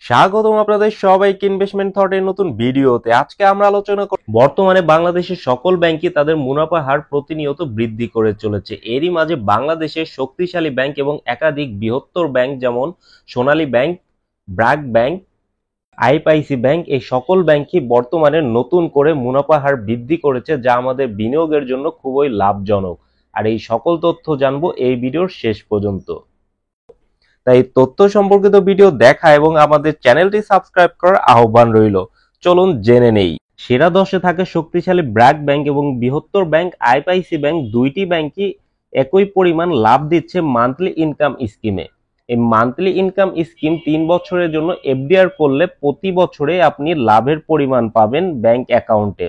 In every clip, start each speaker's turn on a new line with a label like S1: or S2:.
S1: স্বাগতম আপনাদের সবাইকে ইনভেস্টমেন্ট থটের নতুন ভিডিওতে। আজকে আমরা আলোচনা করব বর্তমানে বাংলাদেশের সকল ব্যাংকই তাদের মুনাফা হার প্রতিনিয়ত বৃদ্ধি করে চলেছে। এরই মাঝে বাংলাদেশের শক্তিশালী ব্যাংক এবং একাধিক বৃহত্তর ব্যাংক যেমন Sonali bank, BRAC bank, IPIC bank এই সকল ব্যাংকই বর্তমানে নতুন করে মুনাফা হার বৃদ্ধি করেছে, যা আমাদের বিনিয়োগের জন্য খুবই লাভজনক। আর এই সকল তথ্য জানবো এই ভিডিওর শেষ পর্যন্ত। তাই তথ্য সম্পর্কিত ভিডিও দেখা এবং আমাদের চ্যানেলটি সাবস্ক্রাইব করার আহ্বান রইল। চলুন জেনে নেই। সেরা 10-এ থাকে শক্তিশালী ব্র্যাক ব্যাংক এবং বৃহত্তর ব্যাংক আইপিআইসি ব্যাংক। দুইটি ব্যাংকই একই পরিমাণ লাভ দিচ্ছে মান্থলি ইনকাম স্কিমে। এই মান্থলি ইনকাম স্কিম 3 বছরের জন্য এফডিআর করলে প্রতি বছরে আপনি লাভের পরিমাণ পাবেন ব্যাংক অ্যাকাউন্টে।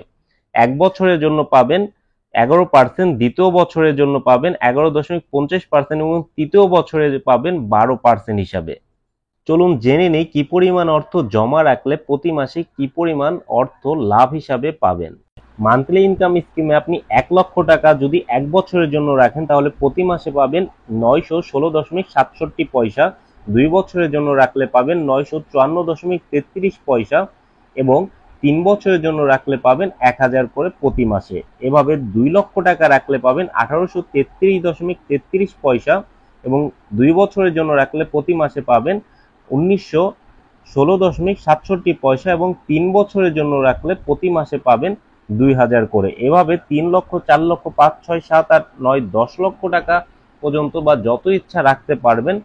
S1: 1 বছরের জন্য পাবেন 11%, দ্বিতীয় বছরের জন্য পাবেন 11.50% এবং তৃতীয় বছরে পাবেন 12% হিসাবে। চলুন জেনে নেই কি পরিমাণ অর্থ জমা রাখলে প্রতি মাসে কি পরিমাণ অর্থ লাভ হিসাবে পাবেন। মান্থলি ইনকাম স্কিমে আপনি 1 লক্ষ টাকা যদি 1 বছরের জন্য রাখেন তাহলে প্রতি মাসে পাবেন 916.67 পয়সা, 2 বছরের জন্য রাখলে পাবেন 954.33 পয়সা এবং 3 বছরের জন্য রাখলে পাবেন 1000 করে প্রতি মাসে। এভাবে 2 লক্ষ টাকা রাখলে পাবেন 1833.33 পয়সা এবং 2 বছরের জন্য রাখলে প্রতি মাসে পাবেন 1916.67 পয়সা এবং 3 বছরের জন্য রাখলে প্রতি মাসে পাবেন 2000 করে। এভাবে 3 লক্ষ, 4 লক্ষ, 5, 6, 7, 8, 9, 10 লক্ষ টাকা পর্যন্ত বা যত ইচ্ছা রাখতে পারবেন।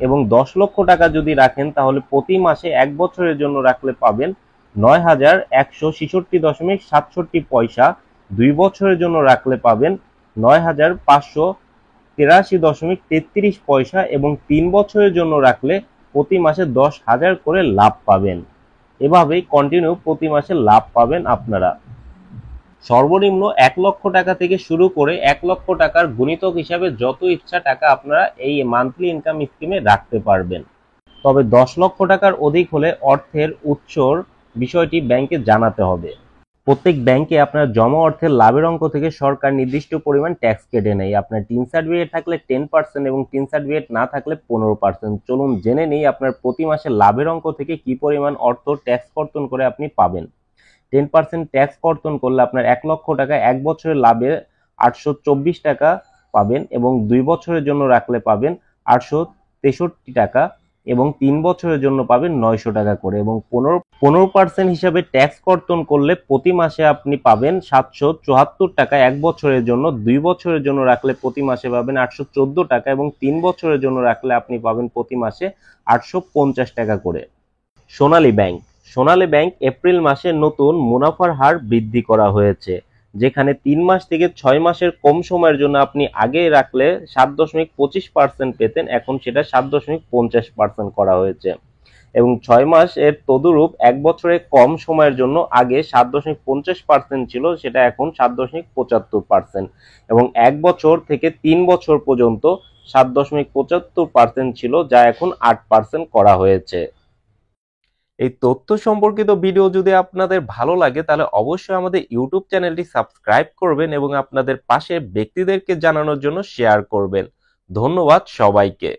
S1: এবং 10 লক্ষ টাকা যদি রাখেন তাহলে প্রতি মাসে 1 বছরের জন্য রাখলে পাবেন 9166.67 পয়সা, 2 বছরের জন্য রাখলে পাবেন 9583.33 পয়সা এবং 3 বছরের জন্য রাখলে প্রতি মাসে 10,000 করে লাভ পাবেন। এভাবেই কন্টিনিউ প্রতি মাসে লাভ পাবেন আপনারা। সর্বনিম্ন 1 লক্ষ টাকা থেকে শুরু করে 1 লক্ষ টাকার গুণিতক হিসাবে যত ইচ্ছা টাকা আপনারা এই মান্থলি ইনকাম স্কিমে রাখতে পারবেন। তবে 10 লক্ষ টাকার অধিক হলে অর্থের উৎসর বিষয়টি ব্যাংকে জানাতে হবে। প্রত্যেক ব্যাংকে আপনার জমা অর্থের লাভের অঙ্ক থেকে সরকার নির্দিষ্ট পরিমাণ ট্যাক্স কেটে নেয়। আপনার টিন সার্টিফিকেট থাকলে 10% এবং টিন সার্টিফিকেট না থাকলে 15%। চলুন জেনে নেই আপনার প্রতি মাসে লাভের অঙ্ক থেকে কি পরিমাণ অর্থ ট্যাক্স কর্তন করে আপনি পাবেন। 10% ট্যাক্স কর্তন করলে আপনার 1 লক্ষ টাকা 1 বছরের লাভে 824 টাকা পাবেন এবং 2 বছরের জন্য রাখলে পাবেন 863 টাকা এবং 3 বছরের জন্য পাবেন 900 টাকা করে এবং 15% হিসাবে ট্যাক্স কর্তন করলে প্রতি মাসে আপনি পাবেন 774 টাকা 1 বছরের জন্য। 2 বছরের জন্য রাখলে প্রতি মাসে পাবেন 814 টাকা এবং 3 বছরের জন্য রাখলে আপনি পাবেন প্রতি মাসে 850 টাকা করে। সোনালী ব্যাংক এপ্রিল মাসে নতুন মুনাফার হার বৃদ্ধি করা হয়েছে, যেখানে 3 মাস থেকে 6 মাসের কম সময়ের জন্য আপনি আগে রাখলে 7.25% পেতেন, এখন সেটা 7.50% করা হয়েছে এবং 6 মাস এর তদুরূপ 1 বছরের কম সময়ের জন্য আগে 7.50% ছিল, সেটা এখন 7.75% এবং 1 বছর থেকে 3 বছর পর্যন্ত 7.75% ছিল, যা এখন 8% করা হয়েছে। এই তথ্য সম্পর্কিত ভিডিও যদি আপনাদের ভালো লাগে তাহলে অবশ্যই আমাদের ইউটিউব চ্যানেলটি সাবস্ক্রাইব করবেন এবং আপনাদের পাশের ব্যক্তিদেরকে জানানোর জন্য শেয়ার করবেন। ধন্যবাদ সবাইকে।